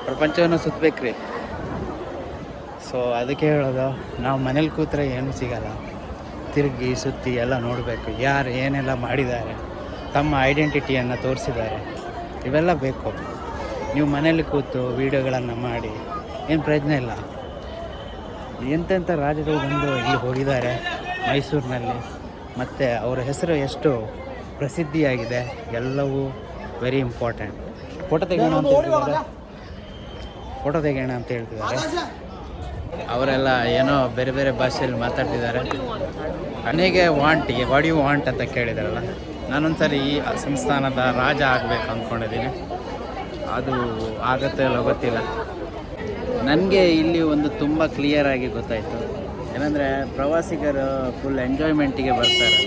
ಪ್ರಪಂಚವನ್ನು ಸುತ್ತಬೇಕ್ರಿ. ಸೊ ಅದಕ್ಕೆ ಹೇಳೋದು, ನಾವು ಮನೇಲಿ ಕೂತ್ರೆ ಏನೂ ಸಿಗಲ್ಲ. ತಿರುಗಿ ಸುತ್ತಿ ಎಲ್ಲ ನೋಡಬೇಕು, ಯಾರು ಏನೆಲ್ಲ ಮಾಡಿದ್ದಾರೆ, ತಮ್ಮ ಐಡೆಂಟಿಟಿಯನ್ನು ತೋರಿಸಿದ್ದಾರೆ, ಇವೆಲ್ಲ ಬೇಕು. ನೀವು ಮನೇಲಿ ಕೂತು ವೀಡಿಯೋಗಳನ್ನು ಮಾಡಿ ಏನು ಪ್ರಯೋಜನ ಇಲ್ಲ. ಎಂತೆಂಥ ರಾಜರು ಬಂದು ಇಲ್ಲಿ ಹೋಗಿದ್ದಾರೆ ಮೈಸೂರಿನಲ್ಲಿ, ಮತ್ತು ಅವರ ಹೆಸರು ಎಷ್ಟು ಪ್ರಸಿದ್ಧಿಯಾಗಿದೆ, ಎಲ್ಲವೂ ವೆರಿ ಇಂಪಾರ್ಟೆಂಟ್. ಫೋಟೋ ತೆಗೆಯೋಣ ಅಂತ ಹೇಳ್ತಿದ್ದಾರೆ. ಅವರೆಲ್ಲ ಏನೋ ಬೇರೆ ಬೇರೆ ಭಾಷೆಯಲ್ಲಿ ಮಾತಾಡ್ತಿದ್ದಾರೆ. ನನಗೆ ವಾಟ್ ಯು ವಾಂಟ್ ಅಂತ ಕೇಳಿದಾರಲ್ಲ, ನಾನೊಂದ್ಸರಿ ಈ ಸಂಸ್ಥಾನದ ರಾಜ ಆಗಬೇಕು ಅಂದ್ಕೊಂಡಿದ್ದೀನಿ. ಅದು ಆಗತ್ತೆ ಅಲ್ಲ ಗೊತ್ತಿಲ್ಲ. ನನಗೆ ಇಲ್ಲಿ ಒಂದು ತುಂಬ ಕ್ಲಿಯರಾಗಿ ಗೊತ್ತಾಯಿತು, ಏನಂದರೆ ಪ್ರವಾಸಿಗರು ಫುಲ್ ಎಂಜಾಯ್ಮೆಂಟಿಗೆ ಬರ್ತಾರೆ.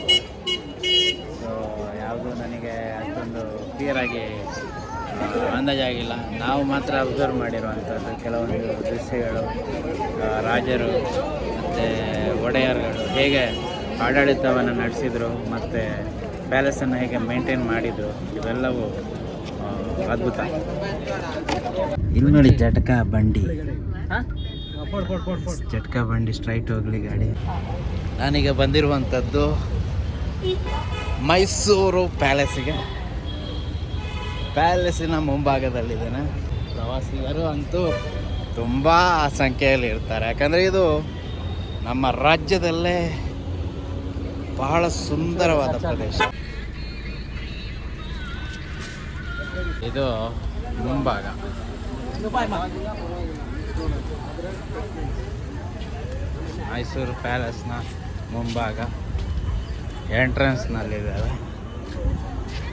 ಸೊ ಯಾವುದು ನನಗೆ ಅಷ್ಟೊಂದು ಕ್ಲಿಯರಾಗಿ ಅಂದಾಜಾಗಿಲ್ಲ. ನಾವು ಮಾತ್ರ ಅಬ್ಸರ್ವ್ ಮಾಡಿರುವಂಥದ್ದು ಕೆಲವೊಂದು ದೃಶ್ಯಗಳು, ರಾಜರು ಮತ್ತು ಒಡೆಯರ್ಗಳು ಹೇಗೆ ಆಡಳಿತವನ್ನು ನಡೆಸಿದರು ಮತ್ತು ಪ್ಯಾಲೇಸನ್ನು ಹೇಗೆ ಮೇಂಟೈನ್ ಮಾಡಿದರು, ಇವೆಲ್ಲವೂ ಅದ್ಭುತ. ಇಲ್ಲಿ ನೋಡಿ ಜಟಕಾ ಬಂಡಿ ಸ್ಟ್ರೈಟ್ ಹೋಗಲಿ ಗಾಡಿ. ನಾನೀಗ ಬಂದಿರುವಂಥದ್ದು ಮೈಸೂರು ಪ್ಯಾಲೇಸಿನ ಮುಂಭಾಗದಲ್ಲಿದ್ದೇನೆ. ಪ್ರವಾಸಿಗರು ಅಂತೂ ತುಂಬ ಸಂಖ್ಯೆಯಲ್ಲಿ ಇರ್ತಾರೆ, ಯಾಕಂದರೆ ಇದು ನಮ್ಮ ರಾಜ್ಯದಲ್ಲೇ ಬಹಳ ಸುಂದರವಾದ ಪ್ರದೇಶ. ಇದು ಮುಂಭಾಗ. ಮೈಸೂರು ಪ್ಯಾಲೇಸ್ನ ಮುಂಭಾಗ ಎಂಟ್ರೆನ್ಸ್ನಲ್ಲಿದ್ದಾರೆ,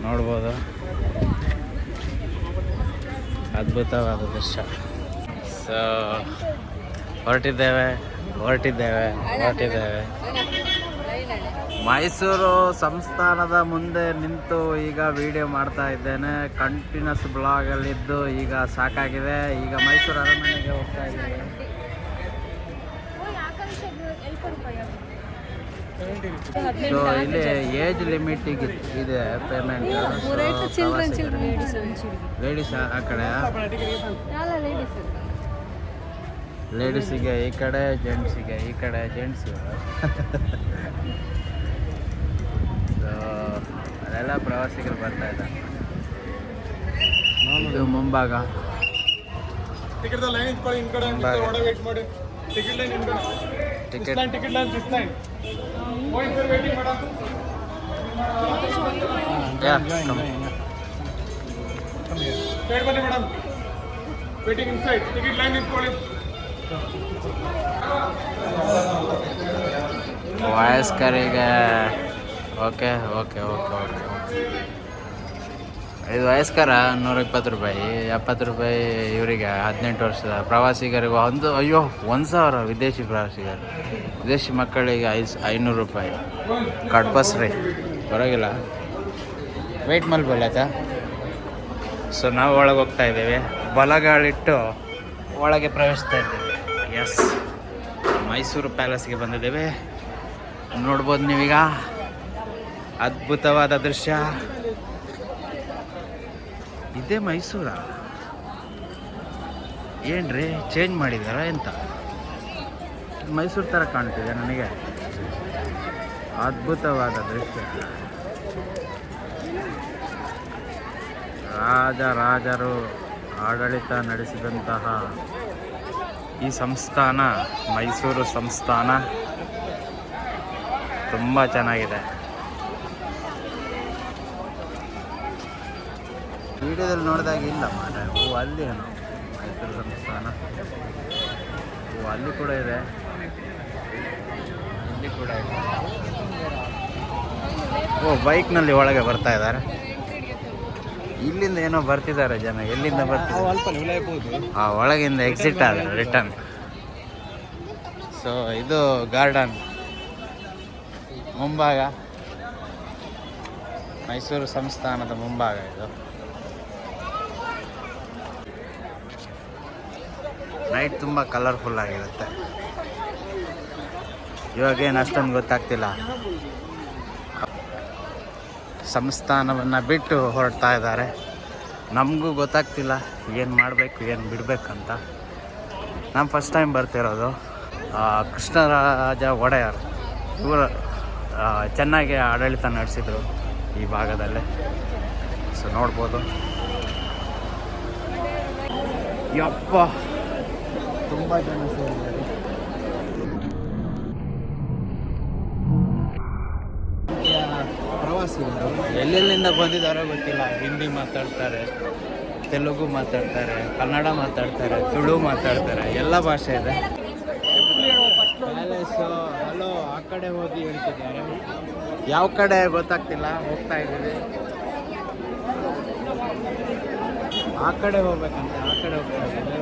ನೋಡ್ಬೋದು. ಅದ್ಭುತವಾದ ದೃಶ್ಯ. ಸೊ ಹೊರಟಿದ್ದೇವೆ. ಮೈಸೂರು ಸಂಸ್ಥಾನದ ಮುಂದೆ ನಿಂತು ಈಗ ವಿಡಿಯೋ ಮಾಡ್ತಾ ಇದ್ದೇನೆ. ಕಂಟಿನ್ಯೂಸ್ ಬ್ಲಾಗಲ್ಲಿದ್ದು ಈಗ ಸಾಕಾಗಿದೆ. ಈಗ ಮೈಸೂರು ಅರಮನೆಗೆ ಹೋಗ್ತಾ ಇದ್ದೇವೆ. ಸೊ ಇಲ್ಲಿ ಏಜ್ ಲಿಮಿಟ್ ಇದೆ ಪೇಮೆಂಟ್. ಲೇಡೀಸ್ ಆ ಕಡೆ, ಲೇಡೀಸಿಗೆ ಈ ಕಡೆ, ಜೆಂಟ್ಸಿಗೆ ಈ ಕಡೆ. ಜೆಂಟ್ಸು ಅದೆಲ್ಲ ಪ್ರವಾಸಿಗರು ಬರ್ತಾ ಇದ್ದಾರೆ. ಇದು ಮುಂಭಾಗ. ವಯಸ್ಕರಿಗೆ ಓಕೆ. ಇದು ವಯಸ್ಕರ 120 ರೂಪಾಯಿ, 70 ರೂಪಾಯಿ ಇವರಿಗೆ 18 ವರ್ಷದ ಪ್ರವಾಸಿಗರಿಗೆ. 1,000 ವಿದೇಶಿ ಮಕ್ಕಳಿಗೆ 500 ರೂಪಾಯಿ. ಕಡ್ಪಸ್ರಿ ಪರವಾಗಿಲ್ಲ, ವೆಯ್ಟ್ ಮಲ್ಬೋಲ್ಲ ಆಯ್ತಾ. ಸೊ ನಾವು ಒಳಗೆ ಹೋಗ್ತಾ ಇದ್ದೇವೆ, ಬಲಗಾಲಿಟ್ಟು ಒಳಗೆ ಪ್ರವೇಶಿಸ್ತಾ ಇದ್ದೇವೆ. ಎಸ್, ಮೈಸೂರು ಪ್ಯಾಲೇಸ್ಗೆ ಬಂದಿದ್ದೇವೆ. ನೋಡ್ಬೋದು ನೀವೀಗ ಅದ್ಭುತವಾದ ದೃಶ್ಯ. ಇದೇ ಮೈಸೂರ ಏನ್ರಿ ಚೇಂಜ್ ಮಾಡಿದಾರ ಎಂತ? ಮೈಸೂರು ಥರ ಕಾಣ್ತಿದೆ ನನಗೆ. ಅದ್ಭುತವಾದ ದೃಶ್ಯ. ರಾಜರು ಆಡಳಿತ ನಡೆಸಿದಂತಹ ಈ ಸಂಸ್ಥಾನ, ಮೈಸೂರು ಸಂಸ್ಥಾನ ತುಂಬ ಚೆನ್ನಾಗಿದೆ. ವಿಡಿಯೋದಲ್ಲಿ ನೋಡಿದಾಗ ಇಲ್ಲ ಮಾರೆ. ಅಲ್ಲಿ ಏನು ಮೈಸೂರು ಸಂಸ್ಥಾನ, ಅಲ್ಲಿ ಕೂಡ ಇದೆ, ಇಲ್ಲಿ ಕೂಡ ಇದೆ. ಬೈಕ್ನಲ್ಲಿ ಒಳಗೆ ಬರ್ತಾ ಇದ್ದಾರೆ. ಇಲ್ಲಿಂದ ಏನೋ ಬರ್ತಿದ್ದಾರೆ ಜನ. ಎಲ್ಲಿಂದ ಬರ್ತಿದ್ದಾರೆ? ಒಳಗಿಂದ ಎಕ್ಸಿಟ್ ಆದರೆ ರಿಟರ್ನ್. ಸೊ ಇದು ಗಾರ್ಡನ್ ಮುಂಭಾಗ, ಮೈಸೂರು ಸಂಸ್ಥಾನದ ಮುಂಭಾಗ. ಇದು ನೈಟ್ ತುಂಬ ಕಲರ್ಫುಲ್ ಆಗಿರುತ್ತೆ. ಇವಾಗೇನು ಅಷ್ಟೊಂದು ಗೊತ್ತಾಗ್ತಿಲ್ಲ. ಸಂಸ್ಥಾನವನ್ನು ಬಿಟ್ಟು ಹೊರಡ್ತಾ ಇದ್ದಾರೆ. ನಮಗೂ ಗೊತ್ತಾಗ್ತಿಲ್ಲ ಏನು ಮಾಡಬೇಕು ಏನು ಬಿಡಬೇಕಂತ. ನಾನು ಫಸ್ಟ್ ಟೈಮ್ ಬರ್ತಿರೋದು. ಕೃಷ್ಣರಾಜ ಒಡೆಯರ್ ಇವರು ಚೆನ್ನಾಗಿ ಆಡಳಿತ ನಡೆಸಿದರು ಈ ಭಾಗದಲ್ಲೇ. ಸೊ ನೋಡ್ಬೋದು. ಯಪ್ಪ ತುಂಬ ಜನ ಸೇರಿದ್ದಾರೆ. ಪ್ರವಾಸಿಗರು ಎಲ್ಲೆಲ್ಲಿಂದ ಬಂದಿದ್ದಾರೋ ಗೊತ್ತಿಲ್ಲ. ಹಿಂದಿ ಮಾತಾಡ್ತಾರೆ, ತೆಲುಗು ಮಾತಾಡ್ತಾರೆ, ಕನ್ನಡ ಮಾತಾಡ್ತಾರೆ, ತುಳು ಮಾತಾಡ್ತಾರೆ, ಎಲ್ಲ ಭಾಷೆ ಇದೆ. ಪ್ಯಾಲೇಸು ಅಲ್ಲೋ ಆ ಕಡೆ ಹೋಗಿ ಹೇಳ್ತಿದ್ದಾರೆ. ಯಾವ ಕಡೆ ಗೊತ್ತಾಗ್ತಿಲ್ಲ, ಹೋಗ್ತಾ ಇದ್ದೀವಿ. ಆ ಕಡೆ ಹೋಗ್ಬೇಕಂತೆ, ಆ ಕಡೆ ಹೋಗ್ತಾ ಇದ್ದೀವಿ.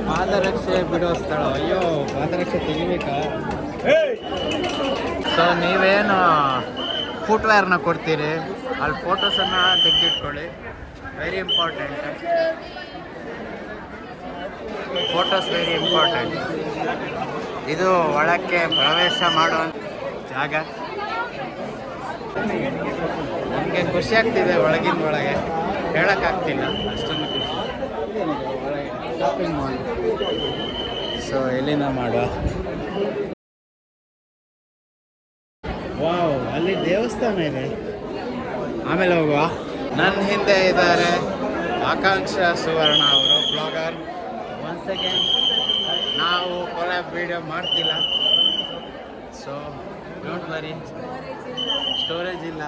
ಪಾದರಕ್ಷೆ ಬಿಡೋ ಸ್ಥಳ. ಅಯ್ಯೋ, ಪಾದರಕ್ಷೆ ತೆಗಿಬೇಕಾ? ಸೊ ನೀವೇನು ಫುಟ್ವೇರ್ನ ಕೊಡ್ತೀರಿ, ಅಲ್ಲಿ ಫೋಟೋಸನ್ನು ತೆಗೆದಿಟ್ಕೊಳ್ಳಿ. Very important. Photos very important. ಇದು ಒಳಕ್ಕೆ ಪ್ರವೇಶ ಮಾಡುವ ಜಾಗ. ನನಗೆ ಖುಷಿ ಆಗ್ತಿದೆ ಒಳಗಿನ ಒಳಗೆ, ಹೇಳೋಕ್ಕಾಗ್ತಿಲ್ಲ ಅಷ್ಟೊಂದು ಖುಷಿ. Shopping mall. ಸೊ ಎಲ್ಲಿಂದ ಮಾಡುವ? ವಾವ್, ಅಲ್ಲಿ ದೇವಸ್ಥಾನ ಇದೆ. ಆಮೇಲೆ ಹೋಗುವ. ನನ್ನ ಹಿಂದೆ ಇದ್ದಾರೆ ಆಕಾಂಕ್ಷ ಸುವರ್ಣ ಅವರು, ಬ್ಲಾಗರ್. ಒನ್ಸ್ ಅಗೇನ್ ನಾವು ಕೊಲಾಬ್ ವಿಡಿಯೋ ಮಾಡ್ತಿಲ್ಲ. ಸೊ ಡೋಂಟ್ ವರಿ, ಸ್ಟೋರೇಜ್ ಇಲ್ಲ.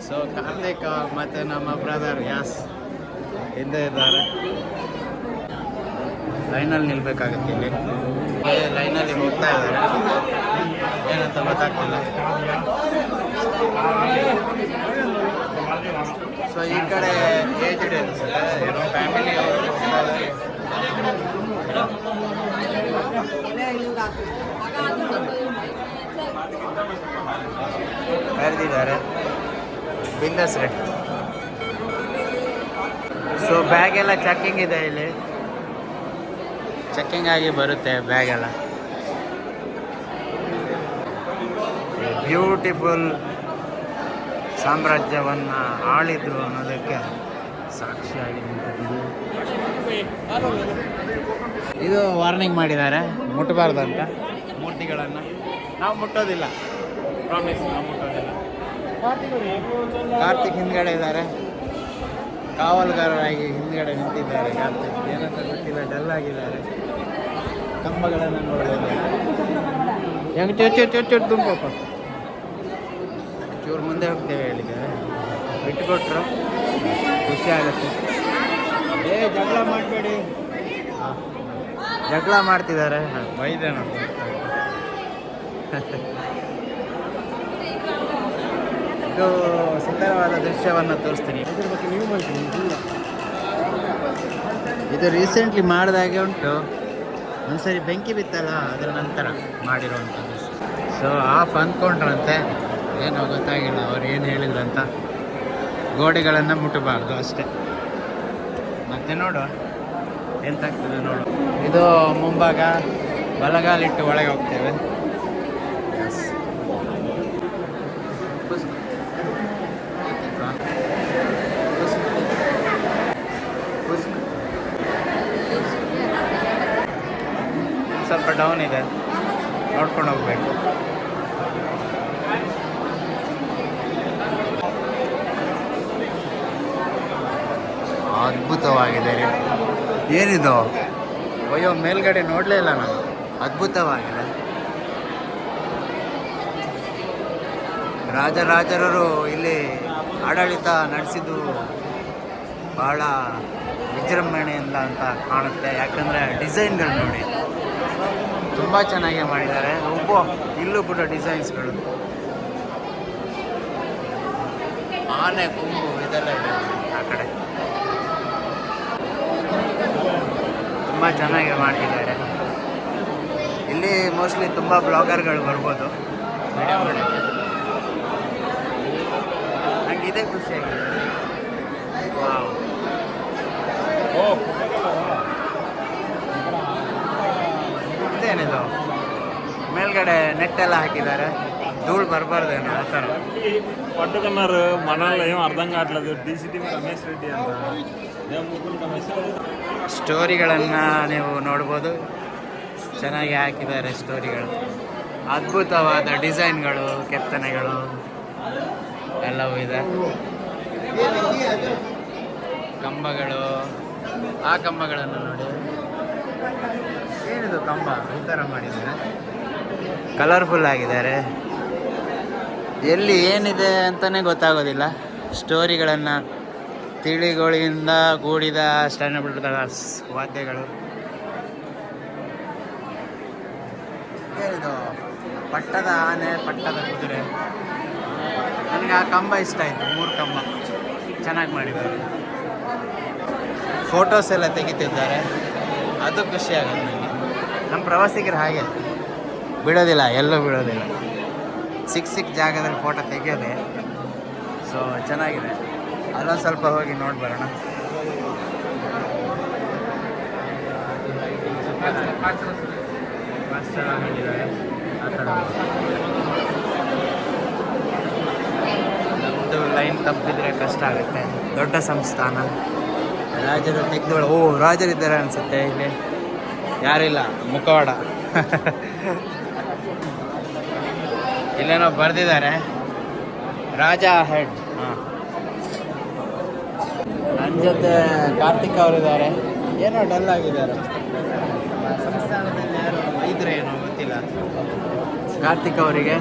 ಸೊ ಕಾರ್ತಿಕ್ ಮತ್ತು ನಮ್ಮ ಬ್ರದರ್ ಯಾಸ್ ಹಿಂದೆ ಇದ್ದಾರೆ. ಲೈನಲ್ಲಿ ನಿಲ್ಬೇಕಾಗುತ್ತೆ. ಇಲ್ಲಿ ಲೈನಲ್ಲಿ ಹೋಗ್ತಾ ಇದ್ದಾರೆ, ಏನಂತ ಗೊತ್ತಾಗ್ತಿಲ್ಲ. ಸೊ ಈ ಕಡೆ ಏಜ್ಡ್ ಅನ್ಸುತ್ತೆ, ಏನೋ ಫ್ಯಾಮಿಲಿ ಅವರು ಕರೆದಿದ್ದಾರೆ. ಬಿಂದಸ್ರೆ. ಸೊ ಬ್ಯಾಗ್ ಎಲ್ಲ ಚೆಕ್ಕಿಂಗ್ ಇದೆ ಇಲ್ಲಿ. ಚೆಕ್ಕಿಂಗ್ ಆಗಿ ಬರುತ್ತೆ ಬ್ಯಾಗ್ ಎಲ್ಲ. ಬ್ಯೂಟಿಫುಲ್ ಸಾಮ್ರಾಜ್ಯವನ್ನು ಆಳಿದ್ರು ಅನ್ನೋದಕ್ಕೆ ಸಾಕ್ಷಿಯಾಗಿ ನಿಂತಿದೆ. ಇದು ವಾರ್ನಿಂಗ್ ಮಾಡಿದ್ದಾರೆ, ಮುಟ್ಟಬಾರ್ದಂತ ಮೂರ್ತಿಗಳನ್ನು. ನಾವು ಮುಟ್ಟೋದಿಲ್ಲ, ಪ್ರಾಮಿಸ್, ನಾವು ಮುಟ್ಟೋದಿಲ್ಲ. ಕಾರ್ತಿಕ್ ಹಿಂದ್ಗಡೆ ಇದ್ದಾರೆ, ಕಾವಲುಗಾರರಾಗಿ ಹಿಂದ್ಗಡೆ ನಿಂತಿದ್ದಾರೆ. ಕಾರ್ತಿಕ್ ಏನಂತ ಗೊತ್ತಿಲ್ಲ, ಡಲ್ ಆಗಿದ್ದಾರೆ. ಕಂಬಗಳನ್ನು ನೋಡೋದಿಲ್ಲ. ಹೆಂಗೆ ಚೊಚ್ಚು ತುಂಬಪ್ಪ. ಚೂರು ಮುಂದೆ ಹೋಗ್ತೇವೆ ಹೇಳಿದ್ದಾರೆ, ಬಿಟ್ಟುಕೊಟ್ರು ಖುಷಿ ಆಗುತ್ತೆ. ಜಗಳ ಮಾಡಬೇಡಿ. ಜಗಳ ಮಾಡ್ತಿದ್ದಾರೆ, ಬೈದೆ ನಾವು. ಇದು ಸುಂದರವಾದ ದೃಶ್ಯವನ್ನು ತೋರಿಸ್ತೀನಿ. ಇದ್ರ ಬಗ್ಗೆ ನೀವು ಮಾಡ್ತೀನಿ. ಇದು ರೀಸೆಂಟ್ಲಿ ಮಾಡಿದಾಗೆ ಉಂಟು. ಒಂದ್ಸರಿ ಬೆಂಕಿ ಬಿತ್ತಲ್ಲ, ಅದರ ನಂತರ ಮಾಡಿರುವಂಥದ್ದು. ಸೊ ಆಫ್ ಅಂದ್ಕೊಂಡ್ರಂತೆ, ಏನೋ ಗೊತ್ತಾಗಿಲ್ಲ ಅವ್ರು ಏನು ಹೇಳಿದ್ರಂತ. ಗೋಡೆಗಳನ್ನು ಮುಟ್ಟಬಾರ್ದು ಅಷ್ಟೇ. ಮತ್ತೆ ನೋಡುವ ಎಂತಾಗ್ತದೆ ನೋಡು. ಇದು ಮುಂಭಾಗ, ಬಲಗಾಲಿಟ್ಟು ಒಳಗೆ ಹೋಗ್ತೇವೆ. ಸ್ವಲ್ಪ ಡೌನ್ ಇದೆ, ನೋಡ್ಕೊಂಡು ಹೋಗ್ಬೇಕು. ಅದ್ಭುತವಾಗಿದೆ. ಏನಿದು? ಅಯ್ಯೋ, ಮೇಲ್ಗಡೆ ನೋಡಲೇ ಇಲ್ಲ ನಾನು. ಅದ್ಭುತವಾಗಿದೆ. ರಾಜರಾಜರು ಇಲ್ಲಿ ಆಡಳಿತ ನಡೆಸಿದ್ದು ಬಹಳ ವಿಜೃಂಭಣೆಯಿಂದ ಅಂತ ಕಾಣುತ್ತೆ. ಯಾಕಂದರೆ ಡಿಸೈನ್ಗಳು ನೋಡಿ, ತುಂಬ ಚೆನ್ನಾಗಿ ಮಾಡಿದ್ದಾರೆ. ಇಲ್ಲೂ ಕೂಡ ಡಿಸೈನ್ಸ್ಗಳು, ಆನೆ ಕೊಂಬು ಇದೆಲ್ಲ ಇದೆ ಆ ಕಡೆ. ತುಂಬ ಚೆನ್ನಾಗಿ ಮಾಡಿದ್ದಾರೆ. ಇಲ್ಲಿ ಮೋಸ್ಟ್ಲಿ ತುಂಬ ಬ್ಲಾಗರ್ಗಳು ಬರ್ಬೋದು ವಿಡಿಯೋ ಮಾಡೋಕ್ಕೆ. ನನಗೆ ಇದೇ ಖುಷಿಯಾಗಿದೆ. ವಾವ್, ಇದೇನಿದು? ಮೇಲ್ಗಡೆ ನೆಟ್ಟೆಲ್ಲ ಹಾಕಿದ್ದಾರೆ. ధూళి బరబడదేనా ఆ ಥರ పట్టుకున్నారు మనల్ని ఏం అర్థం కావట్లేదు DCT రమేಶ್ రెడ్డి ಅಂತ ಸ್ಟೋರಿಗಳನ್ನು ನೀವು ನೋಡ್ಬೋದು, ಚೆನ್ನಾಗಿ ಹಾಕಿದ್ದಾರೆ ಸ್ಟೋರಿಗಳು. ಅದ್ಭುತವಾದ ಡಿಸೈನ್ಗಳು, ಕೆತ್ತನೆಗಳು ಎಲ್ಲವೂ ಇದೆ. ಕಂಬಗಳು, ಆ ಕಂಬಗಳನ್ನು ನೋಡಿ, ಏನಿದು ಕಂಬ ಈ ಥರ ಮಾಡಿದ್ದಾರೆ, ಕಲರ್ಫುಲ್ ಆಗಿದ್ದಾರೆ. ಎಲ್ಲಿ ಏನಿದೆ ಅಂತಲೇ ಗೊತ್ತಾಗೋದಿಲ್ಲ. ಸ್ಟೋರಿಗಳನ್ನು ತಿಳಿಗಳಿಂದ ಕೂಡಿದ ಸ್ಟ್ಯಾಂಡರ್ಡ್ ವಾದ್ಯಗಳು. ಏನಿದು ಪಟ್ಟದ ಆನೆ, ಪಟ್ಟದ ಕುದುರೆ. ನನಗೆ ಆ ಕಂಬ ಇಷ್ಟ ಆಯಿತು, 3 ಕಂಬ ಚೆನ್ನಾಗಿ ಮಾಡಿದ್ದಾರೆ. ಫೋಟೋಸ್ ಎಲ್ಲ ತೆಗಿತಿದ್ದಾರೆ, ಅದು ಖುಷಿ ಆಗುತ್ತೆ ನನಗೆ. ನಮ್ಮ ಪ್ರವಾಸಿಗರು ಹಾಗೆ ಬಿಡೋದಿಲ್ಲ, ಎಲ್ಲೂ ಬಿಡೋದಿಲ್ಲ, ಸಿಕ್ಕ ಜಾಗದಲ್ಲಿ ಫೋಟೋ ತೆಗೆಯೋದೆ. ಸೊ ಚೆನ್ನಾಗಿದೆ, ಅಲ್ಲೊಂದು ಸ್ವಲ್ಪ ಹೋಗಿ ನೋಡಿ ಬರೋಣ. ನಮ್ಮದು ಲೈನ್ ತಪ್ಪಿದ್ರೆ ಕಷ್ಟ ಆಗುತ್ತೆ. ದೊಡ್ಡ ಸಂಸ್ಥಾನ, ರಾಜರು ತೆಗೆದೋಳು. ಓ, ರಾಜರಿದ್ದಾರೆ ಅನಿಸುತ್ತೆ ಇಲ್ಲಿ. ಯಾರಿಲ್ಲ, ಮುಖವಾಡ. ಇಲ್ಲೇನೋ ಬರೆದಿದ್ದಾರೆ, ರಾಜ ಹೆಡ್. ಹಾಂ, ನನ್ನ ಜೊತೆ ಕಾರ್ತಿಕ್ ಅವರಿದ್ದಾರೆ. ಏನೋ ಡಲ್ ಆಗಿದ್ದಾರೆ. ಸಂಸ್ಥಾನದಲ್ಲಿ ಯಾರು ಇದ್ರೆ ಏನೋ ಗೊತ್ತಿಲ್ಲ. ಕಾರ್ತಿಕ್ ಅವರಿಗೆ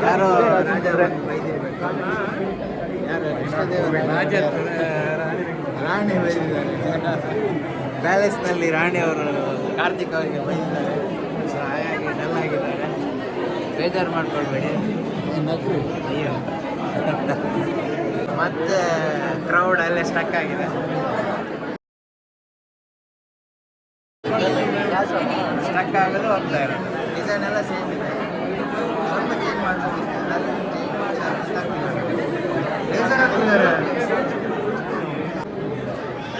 ಯಾರೋ ರಾಜರನ್ನು ಬೈದಿರ್ಬೇಕು. ಯಾರು ರಾಜ ರಾಣಿ ಬೈದಿದ್ದಾರೆ. ಪ್ಯಾಲೇಸ್ನಲ್ಲಿ ರಾಣಿ ಅವರು ಕಾರ್ತಿಕ್ ಅವರಿಗೆ ಬೈದಿದ್ದಾರೆ. ಸೊ ಹಾಗಾಗಿ ಡಲ್ ಆಗಿದ್ದಾರೆ. ಬೇಜಾರು ಮಾಡ್ಕೊಳ್ಬೇಡಿ. ಅಯ್ಯೋ, ಮತ್ತೆ ಕ್ರೌಡ್ ಅಲ್ಲೇ ಸ್ಟಕ್ ಆಗಿದೆ. ಸ್ಟಕ್ ಆಗೋದು ಹೋಗ್ತಾ ಇರೋದು. ಡಿಸೈನ್ ಎಲ್ಲ ಸೇಮ್ ಇದೆ, ಸ್ವಲ್ಪ ಚೇಂಜ್ ಮಾಡಬೇಕಿತ್ತು.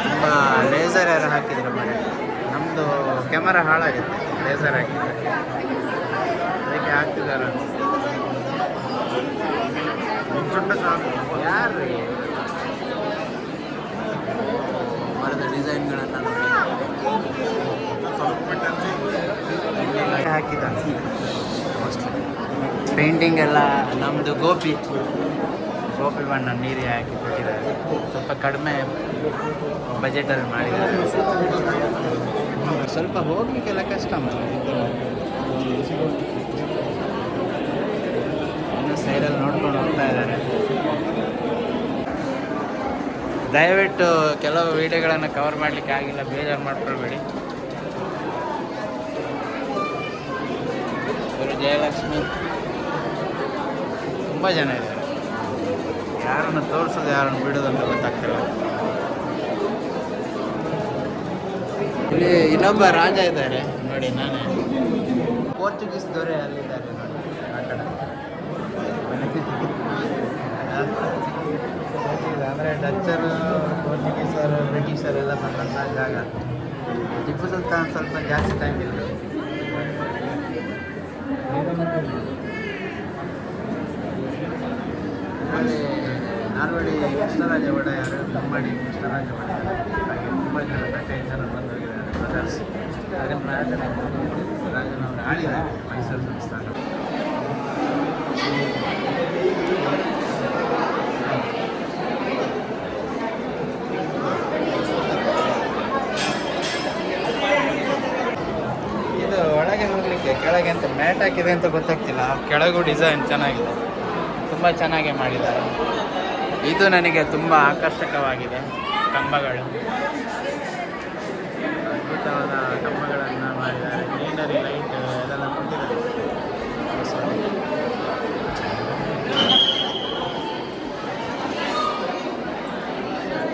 ತುಂಬ ಲೇಸರ್ ಯಾರು ಹಾಕಿದ್ರು ಮನೆ. ನಮ್ಮದು ಕ್ಯಾಮರಾ ಹಾಳಾಗಿತ್ತು, ಲೇಸರ್ ಹಾಕಿದ್ರೆ ಅದಕ್ಕೆ ಹಾಕ್ತಿದ್ದಾರೆ. ಯಾರು ಮರದ ಡಿಸೈನ್ಗಳನ್ನು ನೋಡಿ ಹಾಕಿದ್ದಾನೆ. ಪೇಂಟಿಂಗ್ ಎಲ್ಲ ನಮ್ಮದು ಗೋಪಿ ಬಣ್ಣ ನೀರಿಗೆ ಹಾಕಿ ಕೊಟ್ಟಿದ್ದಾರೆ. ಸ್ವಲ್ಪ ಕಡಿಮೆ ಬಜೆಟಲ್ಲಿ ಮಾಡಿದ್ದಾರೆ. ಸ್ವಲ್ಪ ಹೋಗ್ಲಿಕ್ಕೆಲ್ಲ ಕಷ್ಟ ಇನ್ನು ಸೈಡಲ್ಲಿ ನೋಡ್ಕೊಂಡು ಹೋಗ್ತಾ ಇದ್ದಾರೆ. ದಯವಿಟ್ಟು ಕೆಲವು ವಿಡಿಯೋಗಳನ್ನು ಕವರ್ ಮಾಡಲಿಕ್ಕೆ ಆಗಿಲ್ಲ, ಬೇಜಾರು ಮಾಡ್ಕೊಳ್ಬೇಡಿ. ಇವರು ಜಯಲಕ್ಷ್ಮಿ, ತುಂಬ ಜನ ಇದ್ದಾರೆ. ಯಾರನ್ನು ತೋರಿಸೋದು ಯಾರನ್ನು ಬಿಡೋದು ಅಂತ ಗೊತ್ತಾಗ್ತಿಲ್ಲ. ಇಲ್ಲಿ ಇನ್ನೊಬ್ಬ ರಾಜ ಇದ್ದಾರೆ ನೋಡಿ, ನಾನೇ. ಪೋರ್ಚುಗೀಸ್ ದೊರೆ ಅಲ್ಲಿದ್ದಾರೆ ನೋಡಿ, ಆ ಕಡೆ. ಅಂದರೆ ಡಚ್ಚರು, ಪೋರ್ಚುಗೀಸರು, ಬ್ರಿಟಿಷರೆಲ್ಲ ಬಂದಂಥ ಜಾಗ. ಟಿಪ್ಪು ಸುಲ್ತಾನ್ ಸ್ವಲ್ಪ ಜಾಸ್ತಿ ಟೈಮ್ ಇಲ್ಲ. ಅಲ್ಲಿ ನಾಲ್ವಡಿ ಕೃಷ್ಣರಾಜ ಒಡೆಯರು, ಕಮ್ಮಡಿ ಕೃಷ್ಣರಾಜ ಒಡೆಯರು, ಹಾಗೆ ತುಂಬ ಜನ, 25 ಜನ ಬಂದು ಹೋಗಿದ್ದಾರೆ ಬ್ರದರ್ಸ್. ಹಾಗೆ ರಾಜನವರು ಆಳಿದ್ದಾರೆ ಮೈಸೂರು ಸಂಸ್ಥಾನ. ಇದು ಒಳಗೆ ಹೋಗ್ಲಿಕ್ಕೆ ಕೆಳಗೆ ಅಂತ ಮ್ಯಾಟ್ ಹಾಕಿದೆ ಅಂತ ಗೊತ್ತಾಗ್ತಿಲ್ಲ. ಕೆಳಗೂ ಡಿಸೈನ್ ಚೆನ್ನಾಗಿದೆ, ತುಂಬ ಚೆನ್ನಾಗಿ ಮಾಡಿದ್ದಾರೆ. ಇದು ನನಗೆ ತುಂಬ ಆಕರ್ಷಕವಾಗಿದೆ. ಕಂಬಗಳು, ಅದ್ಭುತವಾದ ಕಂಬಗಳನ್ನು ಮಾಡಿದ್ದಾರೆ. ಗ್ರೀನರಿ ಲೈಟ್ ಅದೆಲ್ಲ ಕೊಟ್ಟಿದ್ದಾರೆ.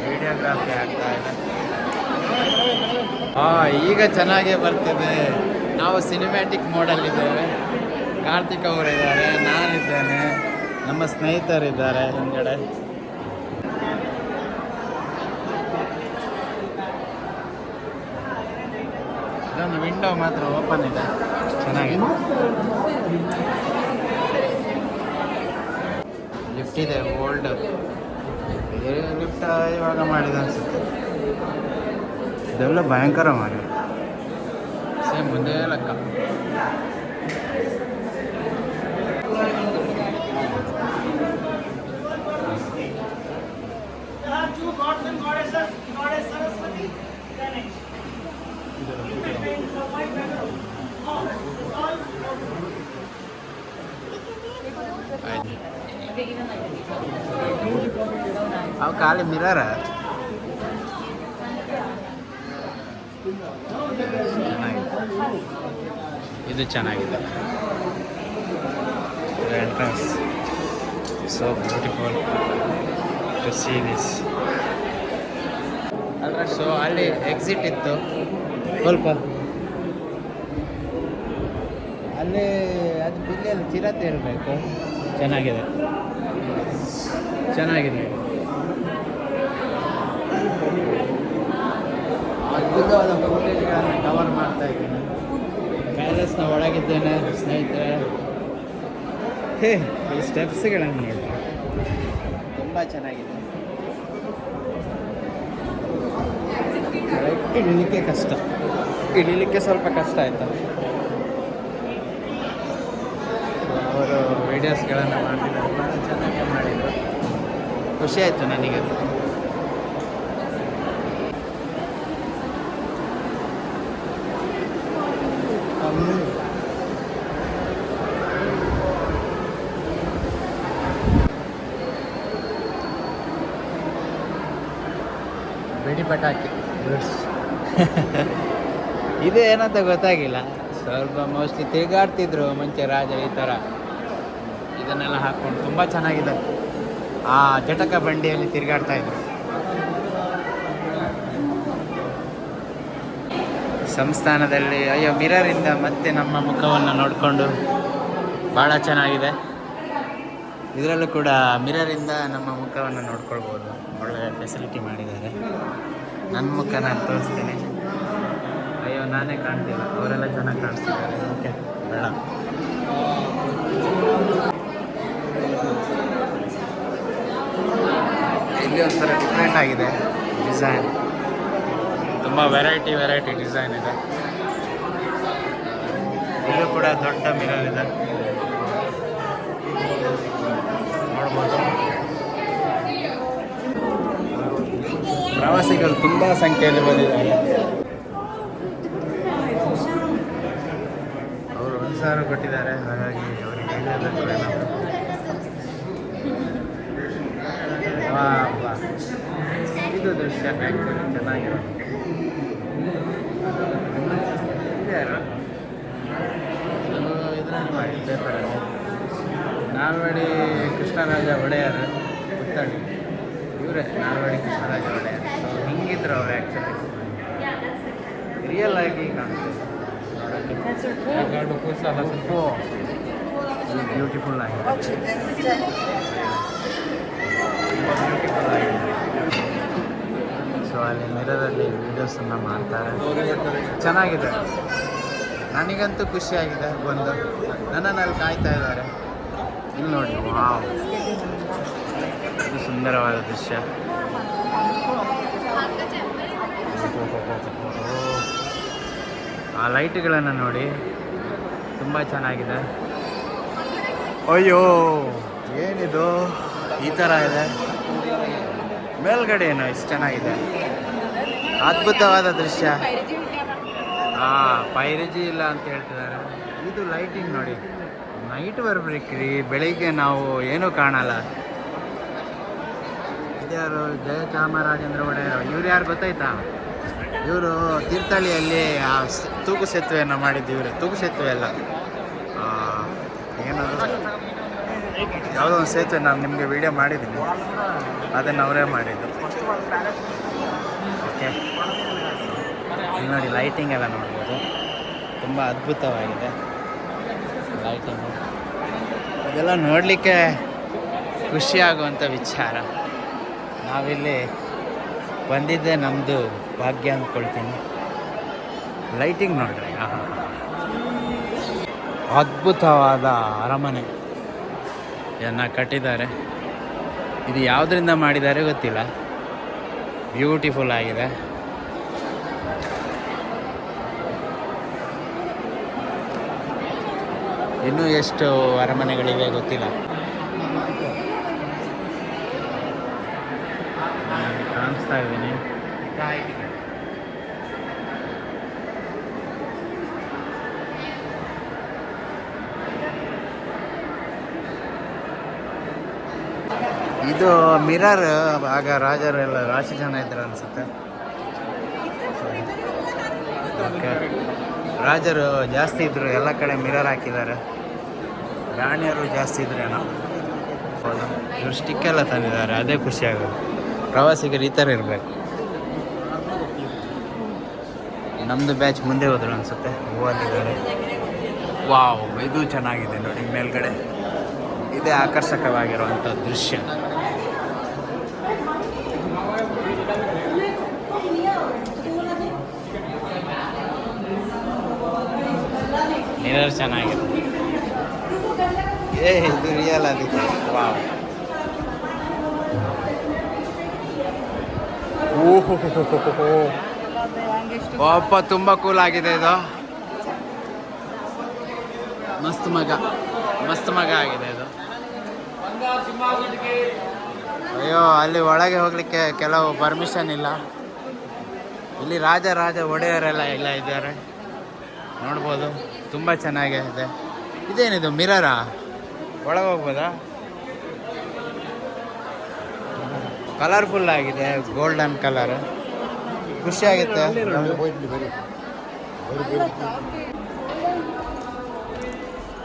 ವಿಡಿಯೋಗ್ರಾಫಿ ಆಗ್ತಾ ಇದೆ. ಈಗ ಚೆನ್ನಾಗೇ ಬರ್ತಿದೆ. ನಾವು ಸಿನಿಮ್ಯಾಟಿಕ್ ಮೋಡಲ್ಲಿದ್ದೇವೆ. ಕಾರ್ತಿಕ್ ಅವರಿದ್ದಾರೆ, ನಾನಿದ್ದೇನೆ, ನಮ್ಮ ಸ್ನೇಹಿತರಿದ್ದಾರೆ ಹಿಂದ್ಗಡೆ. ಇದೊಂದು ವಿಂಡೋ ಮಾತ್ರ ಓಪನ್ ಇದೆ, ಚೆನ್ನಾಗಿದೆ. ಲಿಫ್ಟ್ ಇದೆ ಓಲ್ಡ್ ಲಿಫ್ಟ್ ಇವಾಗ ಮಾಡಿದ ಅನ್ಸುತ್ತೆ. ಇದೆಲ್ಲ ಭಯಂಕರ ಮಾಡಿ ಸೇಮ್ ಮುಂದೆ ಲೆಕ್ಕ. ಅವು ಖಾಲಿ ಮಿರರ ಇದು ಚೆನ್ನಾಗಿದೆ. Entrance so beautiful to see this. So ಅಲ್ಲಿ ಎಕ್ಸಿಟ್ ಇತ್ತು ಸ್ವಲ್ಪ ಅಲ್ಲಿ, ಅದು ಬಿಲ್ಲಿಯಲ್ಲಿ ಚಿರತೆ ಇರಬೇಕು. ಚೆನ್ನಾಗಿದೆ ಚೆನ್ನಾಗಿದೆ, ಅದ್ಭುತವಾದ ಫುಟೇಜ್ಗಳನ್ನು ಕವರ್ ಮಾಡ್ತಾ ಇದ್ದೀನಿ. ಪ್ಯಾಲೇಸ್ನ ಒಳಗಿದ್ದೇನೆ ಸ್ನೇಹಿತರೆ. ಹೇ, ಈ ಸ್ಟೆಪ್ಸ್ಗಳನ್ನು ನೋಡಿ, ತುಂಬ ಚೆನ್ನಾಗಿದೆ. ಇಳಿಲಿಕ್ಕೆ ಕಷ್ಟ, ಇಳಿಲಿಕ್ಕೆ ಸ್ವಲ್ಪ ಕಷ್ಟ ಆಯಿತು. ಅವರು ವೀಡಿಯೋಸ್ಗಳನ್ನು ಮಾಡಿದ್ರು, ಭಾಳ ಚೆನ್ನಾಗಿ ಮಾಡಿದರು. ಖುಷಿ ಆಯಿತು ನನಗೆ. ಬೆಡಿ ಪಟಾಕಿ ಇದು ಏನಂತ ಗೊತ್ತಾಗಿಲ್ಲ. ಸ್ವಲ್ಪ ಮೋಸ್ಟ್ಲಿ ತಿರುಗಾಡ್ತಿದ್ರು ಮುಂಚೆ ರಾಜ ಈ ಥರ ಇದನ್ನೆಲ್ಲ ಹಾಕ್ಕೊಂಡು. ತುಂಬ ಚೆನ್ನಾಗಿದೆ. ಆ ಜಟಕ ಬಂಡಿಯಲ್ಲಿ ತಿರುಗಾಡ್ತಾ ಇದ್ರು. ಸಂಸ್ಥಾನದಲ್ಲಿ ಅಯ್ಯೋ ಮಿರರಿಂದ ಮತ್ತೆ ನಮ್ಮ ಮುಖವನ್ನು ನೋಡಿಕೊಂಡು ಭಾಳ ಚೆನ್ನಾಗಿದೆ. ಇದರಲ್ಲೂ ಕೂಡ ಮಿರರಿಂದ ನಮ್ಮ ಮುಖವನ್ನು ನೋಡ್ಕೊಳ್ಬೋದು. ಒಳ್ಳೆಯ ಫೆಸಿಲಿಟಿ ಮಾಡಿದ್ದಾರೆ. ನನ್ನ ಮುಖ ನಾನು ತೋರಿಸ್ತೀನಿ. ಅಯ್ಯೋ ನಾನೇ ಕಾಣ್ತಿಲ್ಲ, ಅವರೆಲ್ಲ ಚೆನ್ನಾಗಿ ಕಾಣಿಸ್ತಿದ್ದಾರೆ. ಓಕೆ ಬೇಡ. ಇಲ್ಲಿ ಒಂಥರ ಡಿಫ್ರೆಂಟ್ ಆಗಿದೆ ಡಿಸೈನ್. ತುಂಬ ವೆರೈಟಿ ಡಿಸೈನ್ ಇದೆ. ಇಲ್ಲೂ ಕೂಡ ದೊಡ್ಡ ಮಿರರ್ ಇದೆ, ನೋಡ್ಬೋದು. ಪ್ರವಾಸಿಗರು ತುಂಬ ಸಂಖ್ಯೆಯಲ್ಲಿ ಬಂದಿದ್ದಾರೆ. ಅವರು 1,000 ಕೊಟ್ಟಿದ್ದಾರೆ, ಹಾಗಾಗಿ ಅವರಿಗೆ ಇದು ದೃಶ್ಯ ಆ್ಯಕ್ಚುಲಿ ಚೆನ್ನಾಗಿರೋದು. ಯಾರು ಇದರಲ್ಲಿ ಮಾಡಿ ಪೇಪರಲ್ಲಿ ನಾಲ್ವಡಿ ಕೃಷ್ಣರಾಜ ಒಡೆಯರ್ ಪುತ್ಥಳಿ, ಇವರೇ ನಾಲ್ವಡಿ ಕೃಷ್ಣರಾಜ ಒಡೆಯರ್. ಹಿಂಗಿದ್ರು ಅವರು ಆ್ಯಕ್ಚುಲಿ ರಿಯಲ್ ಆಗಿ ಕಾಣ್ತದೆ. ಬ್ಯೂಟಿಫುಲ್ ಆಗಿದೆ, ಬ್ಯೂಟಿಫುಲ್ ಆಗಿದೆ. ಸೊ ಅಲ್ಲಿ ಮಿರರಲ್ಲಿ ವೀಡಿಯೋಸನ್ನು ಮಾಡ್ತಾರೆ, ಚೆನ್ನಾಗಿದೆ. ನನಗಂತೂ ಖುಷಿಯಾಗಿದೆ. ಬಂದು ನನ್ನನ್ನಲ್ಲಿ ಕಾಯ್ತಾ ಇದ್ದಾರೆ. ಇಲ್ಲಿ ನೋಡಿ, ವಾವ್, ಇದು ಸುಂದರವಾದ ದೃಶ್ಯ. ಆ ಲೈಟ್ಗಳನ್ನು ನೋಡಿ, ತುಂಬ ಚೆನ್ನಾಗಿದೆ. ಅಯ್ಯೋ ಏನಿದು ಈ ಥರ ಇದೆ, ಮೇಲ್ಗಡೆ ಏನೋ ಇಷ್ಟು ಚೆನ್ನಾಗಿದೆ. ಅದ್ಭುತವಾದ ದೃಶ್ಯ. ಪೈರಜಿ ಇಲ್ಲ ಅಂತ ಹೇಳ್ತಿದ್ದಾರೆ. ಇದು ಲೈಟಿಂಗ್ ನೋಡಿ, ನೈಟ್ ಬರ್ಬೇಕ್ರಿ, ಬೆಳಿಗ್ಗೆ ನಾವು ಏನೂ ಕಾಣಲ್ಲ. ಇದ್ಯಾರು ಜಯಚಾಮರಾಜೇಂದ್ರ ಒಡೆಯರ್, ಇವ್ರು ಯಾರು ಗೊತ್ತಾಯ್ತಾ? ಇವರು ತೀರ್ಥಹಳ್ಳಿಯಲ್ಲಿ ಆ ತೂಗು ಸೇತುವೆಯನ್ನು ಮಾಡಿದ್ದು ಇವರೇ. ತೂಗು ಸೇತುವೆ ಅಲ್ಲ, ಏನದು ಯಾವುದೋ ಒಂದು ಸೇತುವೆ, ನಾನು ನಿಮಗೆ ವಿಡಿಯೋ ಮಾಡಿದ್ದೀನಿ, ಅದನ್ನು ಅವರೇ ಮಾಡಿದ್ದು. ಓಕೆ, ಇಲ್ಲಿ ನೋಡಿ ಲೈಟಿಂಗ್ ಎಲ್ಲ ನೋಡ್ಬೋದು, ತುಂಬ ಅದ್ಭುತವಾಗಿದೆ ಲೈಟಿಂಗು. ಅದೆಲ್ಲ ನೋಡಲಿಕ್ಕೆ ಖುಷಿಯಾಗುವಂಥ ವಿಚಾರ. ನಾವಿಲ್ಲಿ ಬಂದಿದ್ದೆ ನಮ್ಮದು ಭಾಗ್ಯ ಅಂದ್ಕೊಳ್ತೀನಿ. ಲೈಟಿಂಗ್ ನೋಡ್ರಿ, ಅದ್ಭುತವಾದ ಅರಮನೆಯನ್ನು ಕಟ್ಟಿದ್ದಾರೆ. ಇದು ಯಾವುದರಿಂದ ಮಾಡಿದ್ದಾರೆ ಗೊತ್ತಿಲ್ಲ, ಬ್ಯೂಟಿಫುಲ್ ಆಗಿದೆ. ಇನ್ನೂ ಎಷ್ಟು ಅರಮನೆಗಳಿವೆ ಗೊತ್ತಿಲ್ಲ. ಕಾಣಿಸ್ತಾ ಇದ್ದೀನಿ. ಇದು ಮಿರರ್. ಆಗ ರಾಜರೆಲ್ಲ ರಾಶಿ ಜನ ಇದ್ರು ಅನಿಸುತ್ತೆ. ಓಕೆ, ರಾಜರು ಜಾಸ್ತಿ ಇದ್ರು, ಎಲ್ಲ ಕಡೆ ಮಿರರ್ ಹಾಕಿದ್ದಾರೆ. ರಾಣಿಯರು ಜಾಸ್ತಿ ಇದ್ರೇನೋ. ಹೌದು, ಇವರು ಸ್ಟಿಕ್ ಎಲ್ಲ ತಂದಿದ್ದಾರೆ, ಅದೇ ಖುಷಿ ಆಗೋದು. ಪ್ರವಾಸಿಗರು ಈ ಥರ ಇರಬೇಕು. ನಮ್ಮದು ಬ್ಯಾಚ್ ಮುಂದೆ ಹೋದ್ರು ಅನಿಸುತ್ತೆ. ಹೂವಲ್ಲಿದ್ದಾರೆ. ವಾವ್, ಇದು ಚೆನ್ನಾಗಿದೆ ನೋಡಿ ಮೇಲ್ಗಡೆ. ಇದೇ ಆಕರ್ಷಕವಾಗಿರುವಂಥ ದೃಶ್ಯ. ಮಿರರ್ ಚೆನ್ನಾಗಿದೆ. ಇದು ರಿಯಲ್ ಆಗಿದೆ. ವಾವ್, ಓಹೋ, ತುಂಬ ಕೂಲ್ ಆಗಿದೆ ಇದು. ಮಸ್ತ್ ಮಗ ಆಗಿದೆ ಇದು. ಅಯ್ಯೋ, ಅಲ್ಲಿ ಒಳಗೆ ಹೋಗ್ಲಿಕ್ಕೆ ಕೆಲವು ಪರ್ಮಿಷನ್ ಇಲ್ಲ. ಇಲ್ಲಿ ರಾಜ ಒಡೆಯರೆಲ್ಲ ಎಲ್ಲ ಇದ್ದಾರೆ, ನೋಡ್ಬೋದು. ತುಂಬ ಚೆನ್ನಾಗಿದೆ. ಇದೇನಿದು ಮಿರರಾ? ಒಳಗೆ ಹೋಗ್ಬೋದಾ? ಕಲರ್ಫುಲ್ ಆಗಿದೆ, ಗೋಲ್ಡನ್ ಕಲರ್. ಖುಷಿಯಾಗುತ್ತೆ.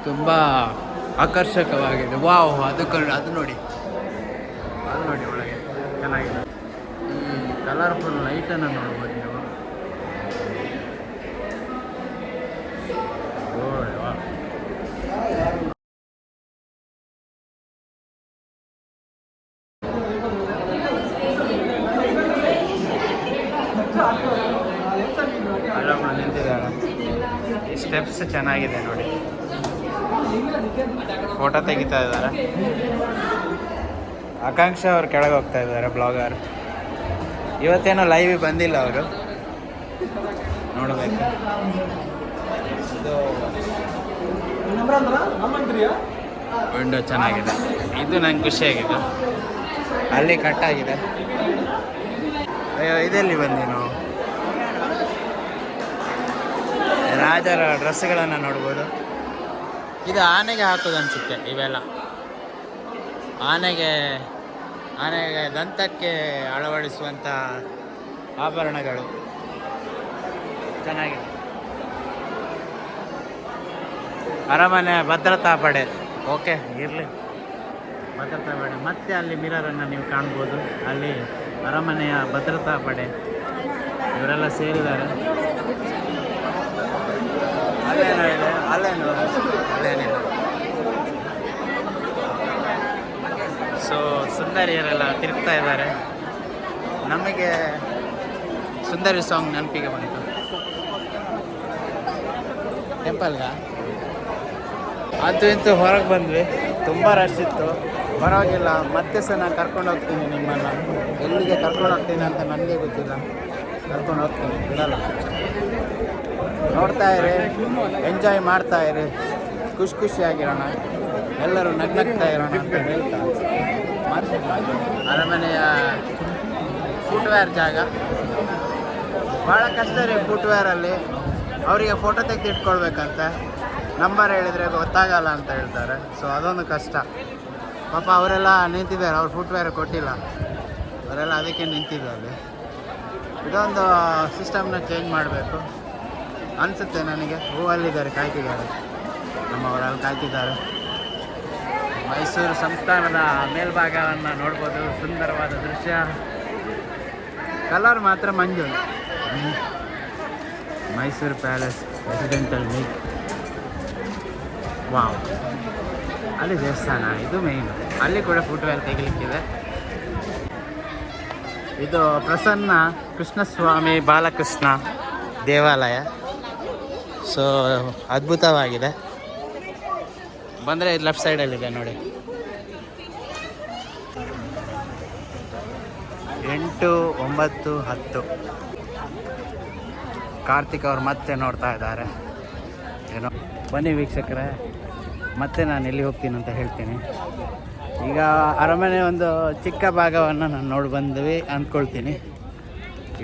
ತುಂಬ ಆಕರ್ಷಕವಾಗಿದೆ. ವಾವ್, ಅದು ನೋಡಿ ಒಳಗೆ ಚೆನ್ನಾಗಿದೆ. ಈ ಕಲರ್ಫುಲ್ ಲೈಟನ್ನು ನೋಡ್ಬೋದು ನೀವು. ಅಲ್ಲೊಬ್ರು ನಿಂತಿದ್ದಾರೆ. ಈ ಸ್ಟೆಪ್ಸ್ ಚೆನ್ನಾಗಿದೆ ನೋಡಿ. ಫೋಟೋ ತೆಗಿತಾ ಇದ್ದಾರೆ. ಆಕಾಂಕ್ಷಾ ಅವ್ರು ಕೆಳಗೆ ಹೋಗ್ತಾ ಇದ್ದಾರೆ, ಬ್ಲಾಗರ್. ಇವತ್ತೇನೋ ಲೈವ್ ಬಂದಿಲ್ಲ ಅವರು, ನೋಡಬೇಕು. ಇದು ವಿಂಡೋ ಚೆನ್ನಾಗಿದೆ. ಇದು ನಂಗೆ ಖುಷಿಯಾಗಿದೆ. ಅಲ್ಲಿ ಕಟ್ಟಾಗಿದೆ. ಅಯ್ಯೋ, ಇದೆಲ್ಲಿ ಬಂದೇನು? ರಾಜರ ಡ್ರೆಸ್ಗಳನ್ನು ನೋಡ್ಬೋದು. ಇದು ಆನೆಗೆ ಹಾಕೋದು ಅನಿಸುತ್ತೆ. ಇವೆಲ್ಲ ಆನೆಗೆ ದಂತಕ್ಕೆ ಅಳವಡಿಸುವಂಥ ಆಭರಣಗಳು. ಚೆನ್ನಾಗಿದೆ. ಅರಮನೆ ಭದ್ರತಾ ಪಡೆ. ಓಕೆ, ಇರಲಿ, ಭದ್ರತಾ ಪಡೆ. ಮತ್ತೆ ಅಲ್ಲಿ ಮಿರರನ್ನು ನೀವು ಕಾಣ್ಬೋದು. ಅಲ್ಲಿ ಅರಮನೆಯ ಭದ್ರತಾ ಪಡೆ ಇವರೆಲ್ಲ ಸೇರಿದ್ದಾರೆ. ಅಲ್ಲೇನಿಲ್ಲ. ಸೊ ಸುಂದರಿಯರೆಲ್ಲ ತಿರುಗ್ತಾ ಇದ್ದಾರೆ. ನಮಗೆ ಸುಂದರಿ ಸಾಂಗ್ ನೆನಪಿಗೆ ಬಂತು. ಟೆಂಪಲ್ಗ ಅಂತೂ ಇಂತೂ ಹೊರಗೆ ಬಂದ್ವಿ. ತುಂಬ ರಶ್ ಇತ್ತು, ಪರವಾಗಿಲ್ಲ. ಮತ್ತೆ ಸಹ ನಾನು ಕರ್ಕೊಂಡು ಹೋಗ್ತೀನಿ ನಿಮ್ಮನ್ನು. ಎಲ್ಲಿಗೆ ಕರ್ಕೊಂಡು ಹೋಗ್ತೀನಿ ಅಂತ ನನಗೆ ಗೊತ್ತಿಲ್ಲ. ಕರ್ಕೊಂಡು ಹೋಗ್ತೀನಿ, ಬಿಡಲ್ಲ. ನೋಡ್ತಾ ಇರಿ, ಎಂಜಾಯ್ ಮಾಡ್ತಾ ಇರಿ, ಖುಷಿಯಾಗಿರೋಣ, ಎಲ್ಲರೂ ನಗ್ನಗ್ತಾ ಇರೋಣ ಅಂತ ಹೇಳ್ತಾ. ಮತ್ತು ಅರಮನೆಯ ಫುಟ್ವೇರ್ ಜಾಗ ಭಾಳ ಕಷ್ಟ ರೀ. ಫುಟ್ವೇರಲ್ಲಿ ಅವರಿಗೆ ಫೋಟೋ ತೆಗೆದು ಇಟ್ಕೊಳ್ಬೇಕಂತೆ. ನಂಬರ್ ಹೇಳಿದರೆ ಗೊತ್ತಾಗಲ್ಲ ಅಂತ ಹೇಳ್ತಾರೆ. ಸೊ ಅದೊಂದು ಕಷ್ಟ. ಪಾಪ ಅವರೆಲ್ಲ ನಿಂತಿದ್ದಾರೆ, ಅವ್ರು ಫುಟ್ವೇರ್ ಕೊಟ್ಟಿಲ್ಲ, ಅವರೆಲ್ಲ ಅದಕ್ಕೆ ನಿಂತಿದ್ದಾರೆ. ಇದೊಂದು ಸಿಸ್ಟಮ್ನ ಚೇಂಜ್ ಮಾಡಬೇಕು ಅನಿಸುತ್ತೆ ನನಗೆ. ಹೂವಲ್ಲಿದ್ದಾರೆ, ಕಾಯ್ತಿದ್ದಾರೆ, ನಮ್ಮವರಲ್ಲಿ ಕಾಯ್ತಿದ್ದಾರೆ. ಮೈಸೂರು ಸಂಸ್ಥಾನದ ಮೇಲ್ಭಾಗವನ್ನು ನೋಡ್ಬೋದು. ಸುಂದರವಾದ ದೃಶ್ಯ. ಕಲರ್ ಮಾತ್ರ ಮಂಜು. Mysuru palace residential wing. Wow, ಅಲ್ಲಿ ದೇವಸ್ಥಾನ, ಇದು ಮೇಯ್ನು. ಅಲ್ಲಿ ಕೂಡ ಫುಟ್ವೇರ್ ತೆಗಿಲಿಕ್ಕಿದೆ. ಇದು ಪ್ರಸನ್ನ ಕೃಷ್ಣಸ್ವಾಮಿ ಬಾಲಕೃಷ್ಣ ದೇವಾಲಯ. ಸೊ ಅದ್ಭುತವಾಗಿದೆ. ಬಂದರೆ ಇದು ಲೆಫ್ಟ್ ಸೈಡಲ್ಲಿದೆ ನೋಡಿ. 8, 9, 10 ಕಾರ್ತಿಕ್ ಅವ್ರು ಮತ್ತೆ ನೋಡ್ತಾ ಇದ್ದಾರೆ ಏನೋ. ಬನ್ನಿ ವೀಕ್ಷಕರೇ, ಮತ್ತೆ ನಾನು ಎಲ್ಲಿ ಹೋಗ್ತೀನಿ ಅಂತ ಹೇಳ್ತೀನಿ. ಈಗ ಅರಮನೆ ಒಂದು ಚಿಕ್ಕ ಭಾಗವನ್ನು ನಾನು ನೋಡಿ ಬಂದ್ವಿ ಅಂದ್ಕೊಳ್ತೀನಿ.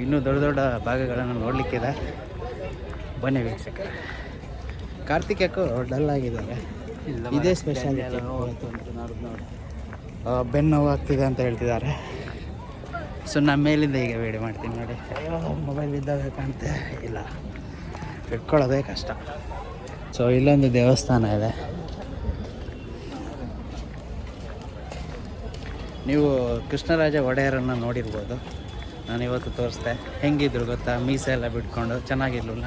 ಇನ್ನೂ ದೊಡ್ಡ ದೊಡ್ಡ ಭಾಗಗಳನ್ನು ನೋಡಲಿಕ್ಕಿದೆ. ಬನ್ನಿ ವೀಕ್ಷಕರೇ. ಕಾರ್ತಿಕ್ ಯಾಕೋ ಡಲ್ ಆಗಿದ್ದಾರೆ. ಇದೇ ಸ್ಪೆಷಾಲಿಟಿ. ಬೆನ್ನು ನೋವು ಆಗ್ತಿದೆ ಅಂತ ಹೇಳ್ತಿದ್ದಾರೆ. ಸೊ ನಾನು ಮೇಲಿಂದ ಈಗ ವಿಡಿಯೋ ಮಾಡ್ತೀನಿ ನೋಡಿ. ಮೊಬೈಲ್ ಇದ್ದಾಗ ಕಾಣ್ತೆ ಇಲ್ಲ, ಇಟ್ಕೊಳ್ಳೋದೇ ಕಷ್ಟ. ಸೊ ಇಲ್ಲೊಂದು ದೇವಸ್ಥಾನ ಇದೆ. ನೀವು ಕೃಷ್ಣರಾಜ ಒಡೆಯರನ್ನು ನೋಡಿರ್ಬೋದು. ನಾನು ಇವತ್ತು ತೋರಿಸ್ದೆ. ಹೆಂಗಿದ್ರು ಗೊತ್ತಾ, ಮೀಸೆ ಎಲ್ಲ ಬಿಟ್ಕೊಂಡು ಚೆನ್ನಾಗಿರ್ಲಿಲ್ಲ.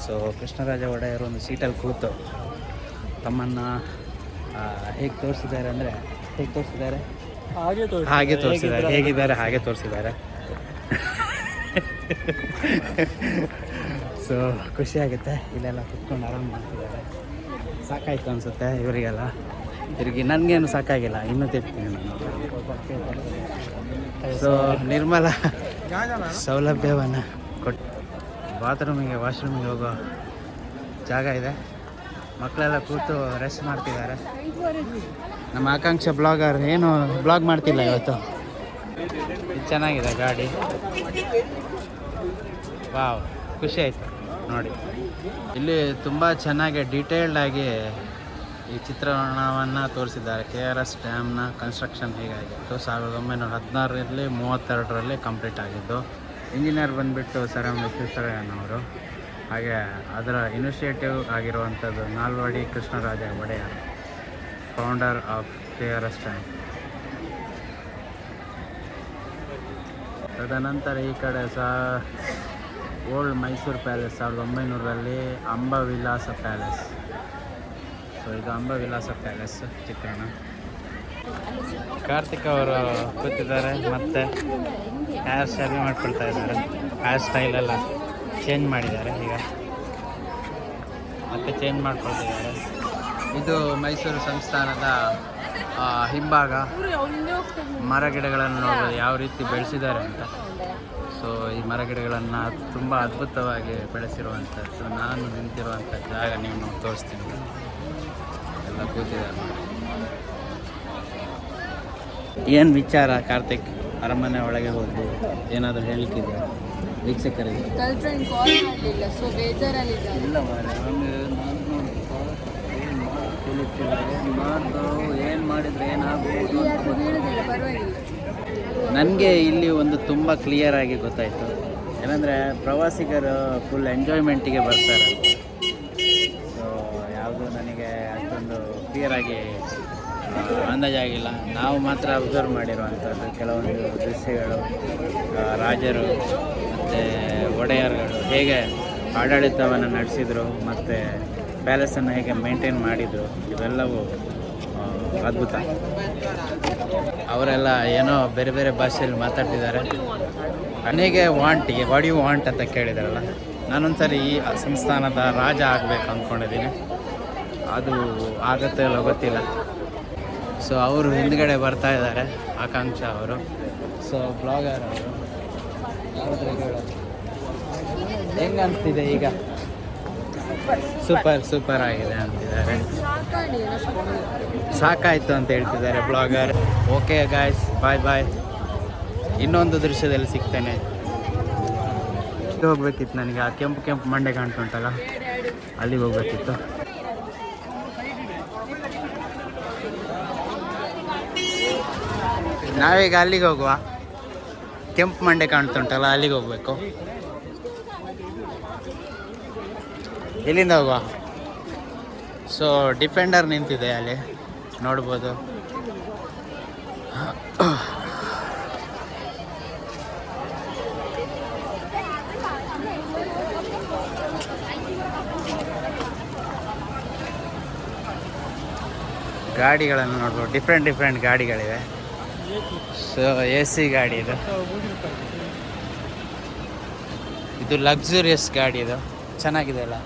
ಸೊ ಕೃಷ್ಣರಾಜ ಒಡೆಯರು ಒಂದು ಸೀಟಲ್ಲಿ ಕೂತು ತಮ್ಮನ್ನು ಹೇಗೆ ತೋರಿಸಿದ್ದಾರೆ ಅಂದರೆ, ಹೇಗೆ ತೋರಿಸಿದ್ದಾರೆ ಹಾಗೆ ತೋರಿಸಿದ್ದಾರೆ, ಹೇಗಿದ್ದಾರೆ ಹಾಗೆ ತೋರಿಸಿದ್ದಾರೆ. ಸೊ ಖುಷಿಯಾಗುತ್ತೆ. ಇಲ್ಲೆಲ್ಲ ಕುತ್ಕೊಂಡು ಆರಾಮ ಮಾಡ್ತಿದ್ದಾರೆ. ಸಾಕಾಯ್ತು ಅನಿಸುತ್ತೆ ಇವರಿಗೆಲ್ಲ. ತಿರುಗಿ ನನಗೇನು ಸಾಕಾಗಿಲ್ಲ, ಇನ್ನೂ ತಿರ್ತೀನಿ ನಾನು. ಸೊ ನಿರ್ಮಲ ಸೌಲಭ್ಯವನ್ನು ಕೊಟ್ಟು ವಾಶ್ರೂಮಿಗೆ ಹೋಗೋ ಜಾಗ ಇದೆ. ಮಕ್ಕಳೆಲ್ಲ ಕೂತು ರೆಸ್ಟ್ ಮಾಡ್ತಿದ್ದಾರೆ. ನಮ್ಮ ಆಕಾಂಕ್ಷ ಬ್ಲಾಗರ್ ಏನು ಬ್ಲಾಗ್ ಮಾಡ್ತಿಲ್ಲ ಇವತ್ತು. ಇದು ಚೆನ್ನಾಗಿದೆ ಗಾಡಿ. ವಾವ್, ಖುಷಿ ಆಯಿತು ನೋಡಿ. ಇಲ್ಲಿ ತುಂಬ ಚೆನ್ನಾಗಿ ಡೀಟೇಲ್ಡ್ ಆಗಿ ಈ ಚಿತ್ರಣವನ್ನು ತೋರಿಸಿದ್ದಾರೆ. KRS ಡ್ಯಾಮ್ನ ಕನ್ಸ್ಟ್ರಕ್ಷನ್ ಹೇಗಾಗಿತ್ತು. 1916ರಲ್ಲಿ 32ರಲ್ಲಿ ಕಂಪ್ಲೀಟ್ ಆಗಿದ್ದು. ಇಂಜಿನಿಯರ್ ಬಂದುಬಿಟ್ಟು ಸರ್ ಎಂ ವಿಶ್ವೇಶ್ವರಯ್ಯನವರು. ಹಾಗೆ ಅದರ ಇನಿಷಿಯೇಟಿವ್ ಆಗಿರುವಂಥದ್ದು Nalvadi Krishnaraja Wodeyar, founder of KRS dam. ತದನಂತರ ಈ ಕಡೆ ಓಲ್ಡ್ ಮೈಸೂರು ಪ್ಯಾಲೇಸ್ 1900ರಲ್ಲಿ ಅಂಬಾವಿಲಾಸ ಪ್ಯಾಲೇಸ್. ಸೊ ಇದು ಅಂಬಾವಿಲಾಸ ಪ್ಯಾಲೇಸ್ ಚಿತ್ರಣ. ಕಾರ್ತಿಕ್ ಅವರು ಕೂತಿದ್ದಾರೆ, ಮತ್ತು ಹೇರ್ ಸ್ಟೈಲ್ ಮಾಡ್ಕೊಳ್ತಾ ಇದ್ದಾರೆ. ಹೇರ್ ಸ್ಟೈಲೆಲ್ಲ ಚೇಂಜ್ ಮಾಡಿದ್ದಾರೆ. ಈಗ ಮತ್ತೆ ಚೇಂಜ್ ಮಾಡ್ಕೊಳ್ತಿದ್ದಾರೆ. ಇದು ಮೈಸೂರು ಸಂಸ್ಥಾನದ ಹಿಂಭಾಗ. ಮರಗಿಡಗಳನ್ನು ನೋಡ್ಬೋದು ಯಾವ ರೀತಿ ಬೆಳೆಸಿದ್ದಾರೆ ಅಂತ. ಸೊ ಈ ಮರಗಿಡಗಳನ್ನು ತುಂಬ ಅದ್ಭುತವಾಗಿ ಬೆಳೆಸಿರುವಂಥದ್ದು. ನಾನು ನಿಂತಿರುವಂಥ ಜಾಗ ನೀವು ತೋರಿಸ್ತೀನಿ. ಎಲ್ಲ ಕೂತಿದ್ದಾರೆ ನೋಡಿ. ಏನು ವಿಚಾರ ಕಾರ್ತಿಕ್, ಅರಮನೆ ಒಳಗೆ ಹೋಗಿ ಏನಾದರೂ ಹೇಳಲಿಕ್ಕಿದೆ ವೀಕ್ಷಕರಿಗೆ? ಇಲ್ಲ ಮಾರೆ, ಏನು ಮಾಡಿದ್ರೆ ಏನಾಗ್ಬೋದು. ನನಗೆ ಇಲ್ಲಿ ಒಂದು ತುಂಬ ಕ್ಲಿಯರ್ ಆಗಿ ಗೊತ್ತಾಯಿತು. ಏನಂದರೆ ಪ್ರವಾಸಿಗರು ಫುಲ್ ಎಂಜಾಯ್ಮೆಂಟಿಗೆ ಬರ್ತಾರೆ. ಸೊ ಯಾವುದು ನನಗೆ ಅಷ್ಟೊಂದು ಕ್ಲಿಯರಾಗಿ ಅಂದಾಜಾಗಿಲ್ಲ. ನಾವು ಮಾತ್ರ ಅಬ್ಸರ್ವ್ ಮಾಡಿರುವಂಥದ್ದು ಕೆಲವೊಂದು ದೃಶ್ಯಗಳು. ರಾಜರು ಮತ್ತು ಒಡೆಯರ್ಗಳು ಹೇಗೆ ಆಡಳಿತವನ್ನು ನಡೆಸಿದರು ಮತ್ತು ಪ್ಯಾಲೇಸನ್ನು ಹೇಗೆ ಮೇಂಟೈನ್ ಮಾಡಿದರು, ಇವೆಲ್ಲವೂ ಅದ್ಭುತ. ಅವರೆಲ್ಲ ಏನೋ ಬೇರೆ ಬೇರೆ ಭಾಷೆಯಲ್ಲಿ ಮಾತಾಡ್ತಿದ್ದಾರೆ. ನನಗೆ ವಾಟ್ ಯು ವಾಂಟ್ ಅಂತ ಕೇಳಿದಾರಲ್ಲ, ನಾನೊಂದ್ಸರಿ ಈ ಸಂಸ್ಥಾನದ ರಾಜ ಆಗಬೇಕು ಅಂದ್ಕೊಂಡಿದ್ದೀನಿ. ಅದು ಆಗುತ್ತೆ ಇಲ್ಲೋ ಗೊತ್ತಿಲ್ಲ. ಸೊ ಅವರು ಹಿಂದ್ಗಡೆ ಬರ್ತಾ ಇದ್ದಾರೆ, ಆಕಾಂಕ್ಷ ಅವರು. ಸೊ ಬ್ಲಾಗರ್ ಅವರು. ಹೆಂಗೆ ಅನಿಸ್ತಿದೆ ಈಗ? ಸೂಪರ್ ಆಗಿದೆ ಅಂತಿದ್ದಾರೆ. ಸಾಕಾಯಿತು ಅಂತ ಹೇಳ್ತಿದ್ದಾರೆ ಬ್ಲಾಗರ್. ಓಕೆ ಗಾಯ್ಸ್, ಬಾಯ್. ಇನ್ನೊಂದು ದೃಶ್ಯದಲ್ಲಿ ಸಿಗ್ತೇನೆ. ಹೋಗ್ಬೇಕಿತ್ತು ನನಗೆ. ಆ ಕೆಂಪು ಮಂಡೆ ಕಾಣ್ತುಂಟಲ್ಲ, ಅಲ್ಲಿಗೆ ಹೋಗ್ಬೇಕಿತ್ತು. ನಾವೀಗ ಅಲ್ಲಿಗೆ ಹೋಗುವ. ಕೆಂಪು ಮಂಡೆ ಕಾಣ್ತುಂಟಲ್ಲ, ಅಲ್ಲಿಗೆ ಹೋಗ್ಬೇಕು. ಎಲ್ಲಿಂದ ಹೋಗುವ? ಸೊ ಡಿಫೆಂಡರ್ ನಿಂತಿದೆ ಅಲ್ಲಿ, ನೋಡ್ಬೋದು. ಗಾಡಿಗಳನ್ನು ನೋಡ್ಬೋದು, ಡಿಫ್ರೆಂಟ್ ಗಾಡಿಗಳಿವೆ. ಸೊ AC ಗಾಡಿ ಇದು ಲಕ್ಸುರಿಯಸ್ ಗಾಡಿ. ಇದು ಚೆನ್ನಾಗಿದೆ ಅಲ್ಲ.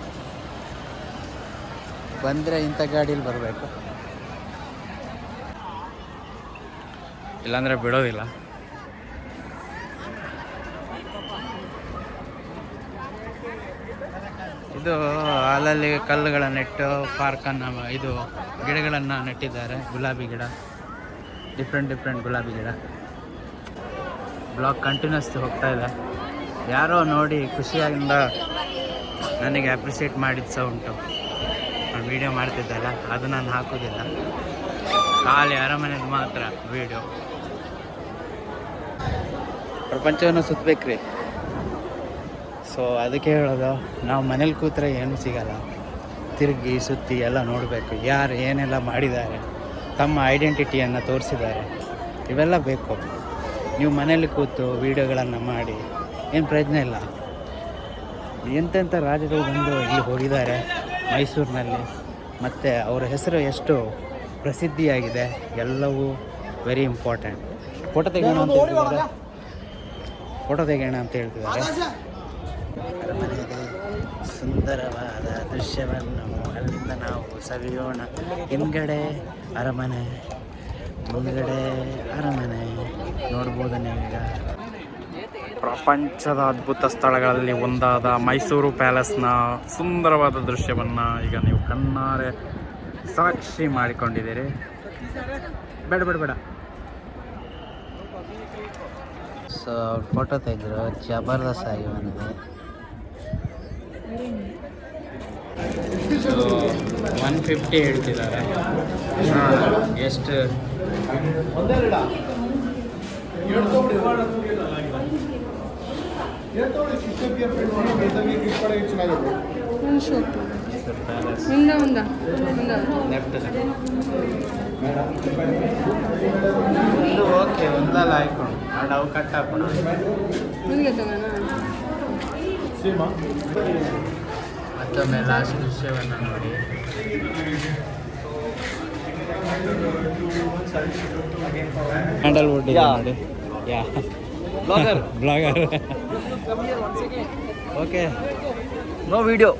ಬಂದರೆ ಇಂಥ ಗಾಡೀಲಿ ಬರಬೇಕು, ಇಲ್ಲಾಂದರೆ ಬಿಡೋದಿಲ್ಲ. ಇದು ಅಲ್ಲಲ್ಲಿ ಕಲ್ಲುಗಳನ್ನಿಟ್ಟು ಪಾರ್ಕನ್ನು ಇದು ಗಿಡಗಳನ್ನು ನೆಟ್ಟಿದ್ದಾರೆ. ಗುಲಾಬಿ ಗಿಡ, ಡಿಫ್ರೆಂಟ್ ಗುಲಾಬಿ ಗಿಡ. ಬ್ಲಾಗ್ ಕಂಟಿನ್ಯೂಸ್ ಹೋಗ್ತಾ ಇದೆ. ಯಾರೋ ನೋಡಿ ಖುಷಿಯಿಂದ ನನಗೆ ಅಪ್ರಿಷಿಯೇಟ್ ಮಾಡಿದ್ದು ಸಹ ಉಂಟು. ನಾನು ವೀಡಿಯೋ ಮಾಡ್ತಿದ್ದಲ್ಲ, ಅದು ನಾನು ಹಾಕೋದಿಲ್ಲ, ಖಾಲಿ ಅರಮನೆದು ಮಾತ್ರ ವೀಡಿಯೋ. ಪ್ರಪಂಚವನ್ನು ಸುತ್ತಬೇಕ್ರಿ. ಸೊ ಅದಕ್ಕೆ ಹೇಳೋದು, ನಾವು ಮನೇಲಿ ಕೂತ್ರೆ ಏನೂ ಸಿಗಲ್ಲ. ತಿರುಗಿ ಸುತ್ತಿ ಎಲ್ಲ ನೋಡಬೇಕು, ಯಾರು ಏನೆಲ್ಲ ಮಾಡಿದ್ದಾರೆ, ತಮ್ಮ ಐಡೆಂಟಿಟಿಯನ್ನು ತೋರಿಸಿದ್ದಾರೆ, ಇವೆಲ್ಲ ಬೇಕು. ನೀವು ಮನೇಲಿ ಕೂತು ವೀಡಿಯೋಗಳನ್ನು ಮಾಡಿ ಏನು ಪ್ರಯೋಜನ ಇಲ್ಲ. ಎಂತೆಂಥ ರಾಜಗಳು ಬಂದು ಇಲ್ಲಿ ಹೋಗಿದ್ದಾರೆ ಮೈಸೂರಿನಲ್ಲಿ, ಮತ್ತು ಅವರ ಹೆಸರು ಎಷ್ಟು ಪ್ರಸಿದ್ಧಿಯಾಗಿದೆ, ಎಲ್ಲವೂ ವೆರಿ ಇಂಪಾರ್ಟೆಂಟ್. ಫೋಟೋ ತೆಗೆಯೋಣ ಅಂತ ಹೇಳ್ತಿದ್ದಾರೆ. ಅರಮನೆಗೆ ಸುಂದರವಾದ ದೃಶ್ಯವನ್ನು ಅಲ್ಲಿಂದ ನಾವು ಸವಿಯೋಣ. ಹಿಂದ್ಗಡೆ ಅರಮನೆ, ಮುಂದ್ಗಡೆ ಅರಮನೆ ನೋಡ್ಬೋದು ನೀವೀಗ. ಪ್ರಪಂಚದ ಅದ್ಭುತ ಸ್ಥಳಗಳಲ್ಲಿ ಒಂದಾದ ಮೈಸೂರು ಪ್ಯಾಲೇಸ್ನ ಸುಂದರವಾದ ದೃಶ್ಯವನ್ನು ಈಗ ನೀವು ಕಣ್ಣಾರೆ ಸಾಕ್ಷಿ ಮಾಡಿಕೊಂಡಿದ್ದೀರಿ. ಬೇಡ. ಸೊ ಫೋಟೋ ತೆಗೆದ್ರು, ಜಬರ್ದಸ್ತ್ ಆಗಿ ಬಂದಿದೆ. 150 ಹೇಳ್ತಿದ್ದಾರೆ. ಎಷ್ಟು ಒಂದು ಓಕೆ, ಒಂದಲ್ಲ ಹಾಕೊಂಡು ಅವು ಕಟ್ ಹಾಕೋಣ. ಮತ್ತೊಮ್ಮೆ ಲಾಸ್ಟ್ ದೃಶ್ಯವನ್ನು ನೋಡಿ. ಸ್ಯಾಂಡಲ್ವುಡ್ ನೋಡಿ. Blogger. Okay, no video.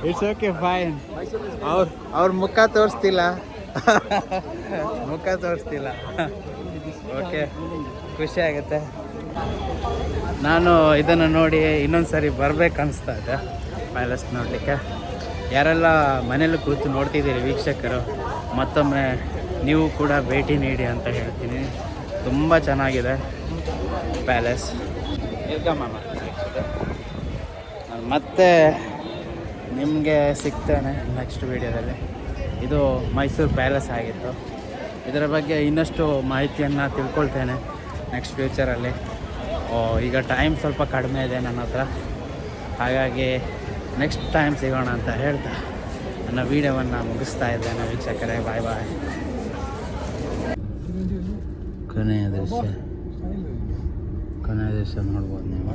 It's okay, fine. ಅವ್ರ ಮುಖ ತೋರಿಸ್ತಿಲ್ಲ. ಓಕೆ, ಖುಷಿ ಆಗುತ್ತೆ. ನಾನು ಇದನ್ನು ನೋಡಿ ಇನ್ನೊಂದು ಸಾರಿ ಬರ್ಬೇಕು ಅನಿಸ್ತಾ ಇದೆ ಪ್ಯಾಲೇಸ್ ನೋಡಲಿಕ್ಕೆ. ಯಾರೆಲ್ಲ ಮನೇಲಿ ಕೂತು ನೋಡ್ತಿದ್ದೀರಿ ವೀಕ್ಷಕರು, ಮತ್ತೊಮ್ಮೆ ನೀವು ಕೂಡ ಭೇಟಿ ನೀಡಿ ಅಂತ ಹೇಳ್ತೀನಿ. ತುಂಬ ಚೆನ್ನಾಗಿದೆ ಪ್ಯಾಲೇಸ್. ನಾನು ಮತ್ತೆ ನಿಮಗೆ ಸಿಗ್ತೇನೆ ನೆಕ್ಸ್ಟ್ ವೀಡಿಯೋದಲ್ಲಿ. ಇದು ಮೈಸೂರು ಪ್ಯಾಲೇಸ್ ಆಗಿತ್ತು. ಇದರ ಬಗ್ಗೆ ಇನ್ನಷ್ಟು ಮಾಹಿತಿಯನ್ನು ತಿಳ್ಕೊಳ್ತೇನೆ ನೆಕ್ಸ್ಟ್ ಫ್ಯೂಚರಲ್ಲಿ. ಈಗ ಟೈಮ್ ಸ್ವಲ್ಪ ಕಡಿಮೆ ಇದೆ ನನ್ನ ಹತ್ರ, ಹಾಗಾಗಿ ನೆಕ್ಸ್ಟ್ ಟೈಮ್ ಸಿಗೋಣ ಅಂತ ಹೇಳ್ತಾ ನನ್ನ ವೀಡಿಯೋವನ್ನು ಮುಗಿಸ್ತಾ ಇದ್ದೇನೆ ವೀಕ್ಷಕರೇ. ಬಾಯ್. ಕೊನೆಯ ದೃಶ್ಯ ನೋಡ್ಬೋದು ನೀವು.